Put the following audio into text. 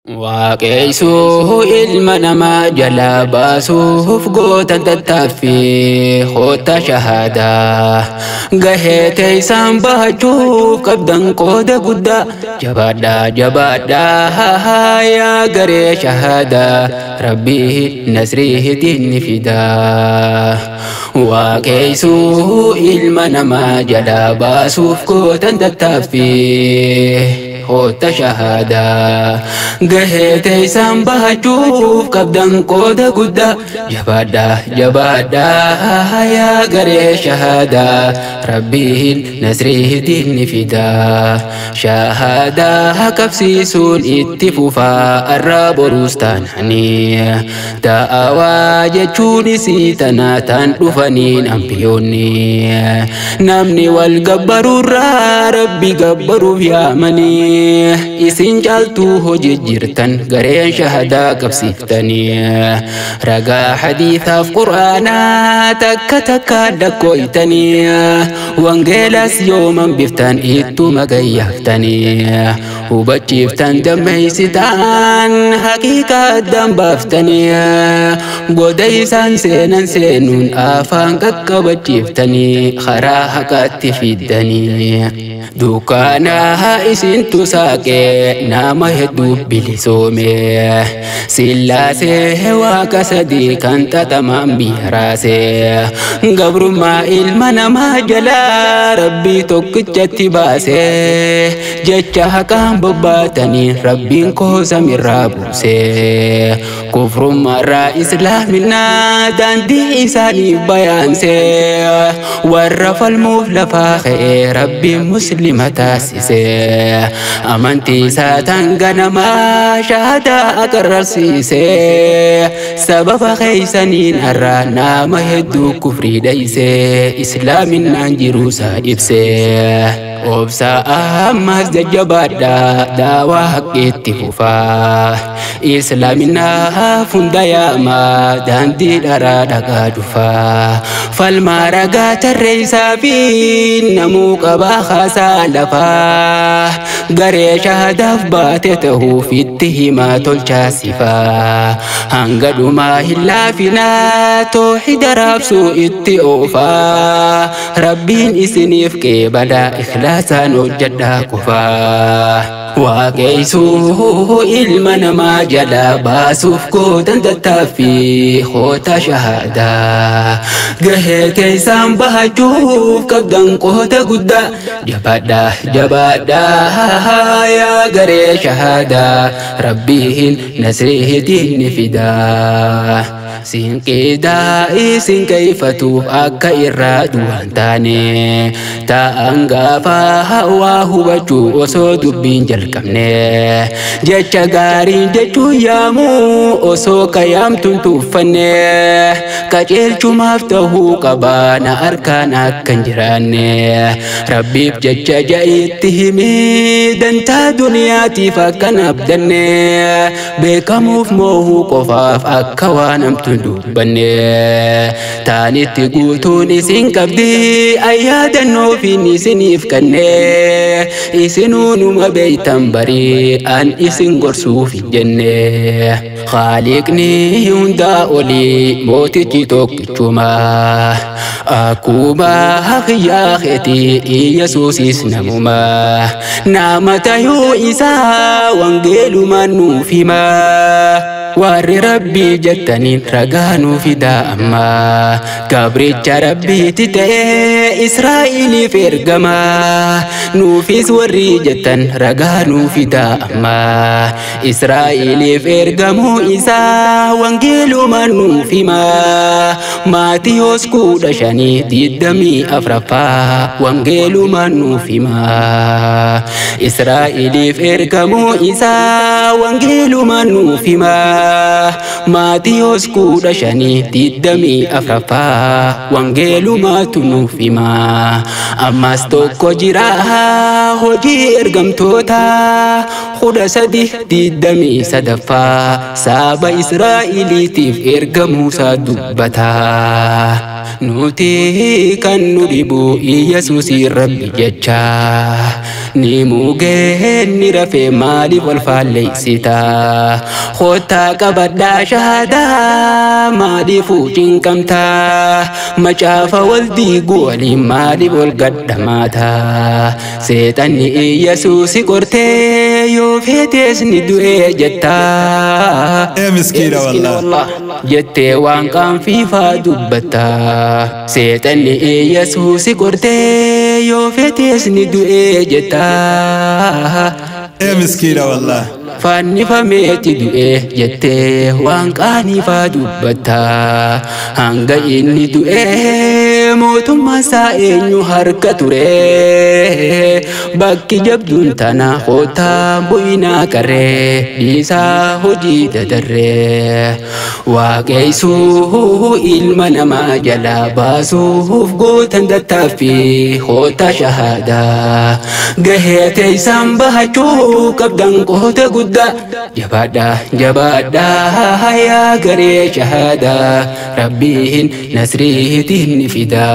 Waaqessuuf ilma namaa jalaa baasuuf gootan tattaaffii hoota shahaadaa gahee teessaan bahachuuf qabdan qooda guddaa jabaadhaa jabaadhaa yaa garee shahaadaa rabbii nasriitiin ni fidaa. Waaqessuuf ilma namaa jalaa baasuuf gootan tattaaffii hoota shahaadaa gahee teessaan bahachuuf qabdan qooda guddaa jabaadhaa jabaadhaa yaa garee shahaadaa rabbiin nasriitiin ni fidaa. Shahaadaa qabsiisuun itti fufaa arraa boruus taananii da'awaa jechuun isii tanaa taan dhufaniin ambiyoonni namni wal gabbaruurraa rabbi gabbaruuf yaamanii isin caaltuu hojii jirtan gareen shahadaa qabsiiftanii ragaa hadiisaaf quraanaa takka takka dakkooytanii wangeelas yooman biftan ittuma gayyaaftanii hubachiiftan dammeeysitaan haqiiqaa addan baaftanii goda isaan seenan seenuun afaan qaqqabachiiftanii karaa haqaatti fiddanii dukkaanaa isintu saaqee nama hedduu bilisoome sillaasee waaqa sadii kan xaxamaan biiraasee gabrummaa ilma namaa jalaa rabbii tokkichatti baasee jecha haqaan bobbaatanii rabbiin koosamirraa buusee kufrummaarraa islaaminaa daandii isaanii bayaansee warra falmuuf lafaa ka'ee rabbiin muslima taasisee amantii isaa tan ganamaa shahaadaa agarsiisee sababa keeysaniin arraa nama hedduu kufrii dhaysee islaaminaan jiruusaa ibsee obsaa ammas jajjabaadhaa daawaa haqqiitti fufaa islaaminaaf hunda yaamaa daandii dharaa dhagaa dhufaa falmaa ragaa tarreeysaa fi namuu qabaa haasaa lafaa garee shahadaaf baate ta'uuf itti himaa tolchaa sifaa hanga dhumaa hin laafinaa toohida raabsuu itti oofaa rabbiin isiniif qeebalaa ikhlaasaan hojjedhaa qofaa. Waaqessuuf ilma namaa jalaa baasuuf gootan tattaaffii hoota shahaadaa gahee teessaan bahachuuf qabdan qooda guddaa jabaadhaa jabaadhaa yaa garee shahaadaa rabbiin nasriitiin ni fidaa. Sinqidaa isin keeyfatuuf akka irraa du'an taane ta'an gaafa hawaa hubachuu osoo dubbiin jalqabne jecha gaariin jechuu yaamuu osoo kayaamtuun tuuffanne qajeelchumaaf ta'uu qabaa na harkaan akkan jiraanne rabbiif jecha ja'itti himii dantaa duniyaatiif akkan abdanne beekamuuf moohuu qofaaf akka waan amtu dubbanne taanitti guutuun isin qabdi ayyaadannoofiin isiniif kanne isinuu numa beeytan barii an isin gorsuuf hin jenne Haaliqni hundaa olii mootichi tokkichuma akkuma haqiyyaa keetii Yesuusis namuma nama ta'uu isaa wangeelumaan nuuf himaa warri rabbii jettaniin ragaa nuu fidaa amma gabricha rabbiiti ta'ee Israa'eliif ergama nuufis warri jettan ragaa nuu fidaa amma Israa'eliif ergamuu isaa wangeelumaan nuuf himaa Maatiyos 15:24 wangeelumaan nuuf himaa Israa'eliif ergamuu isaa wangeelumaan nuuf himaa Maatiyos 15:24 wangeelumaatu nuuf himaa ammas tokko jira hojii ergamtoota 13:23 ساب إسرائيل تيف إرقى موسى دبتا نوتي كان نريبو يسوس ربي ججا نيموغين نرفي مالي والفالي ستا خوتا كبدا شهادا مالي فوجين كمتا مجافا والدي قولي مالي والقدماتا سيتاني يسوس قرتي يوفيتيس ندوئي جتا مسكينة والله جتي وان كان في فادبتا سيتاني يسوس قرتي يوفيتيس ندوئي جتا مسكينة والله فاني فميتي دوئي جتي وان كاني فادبتا هنگا إني دوئي موتو مسائن هركة توري بكي جبدون تنا خوتا بوينا كري ليسا هجي تدري واقعيسوه إلما نما جلا باسوه فقوتن دتافي خوتا شهادا قهيتي سنبهجو كبدن قوتا قدا جبادا يا قري شهادا ربيهن نسريه تهن فدا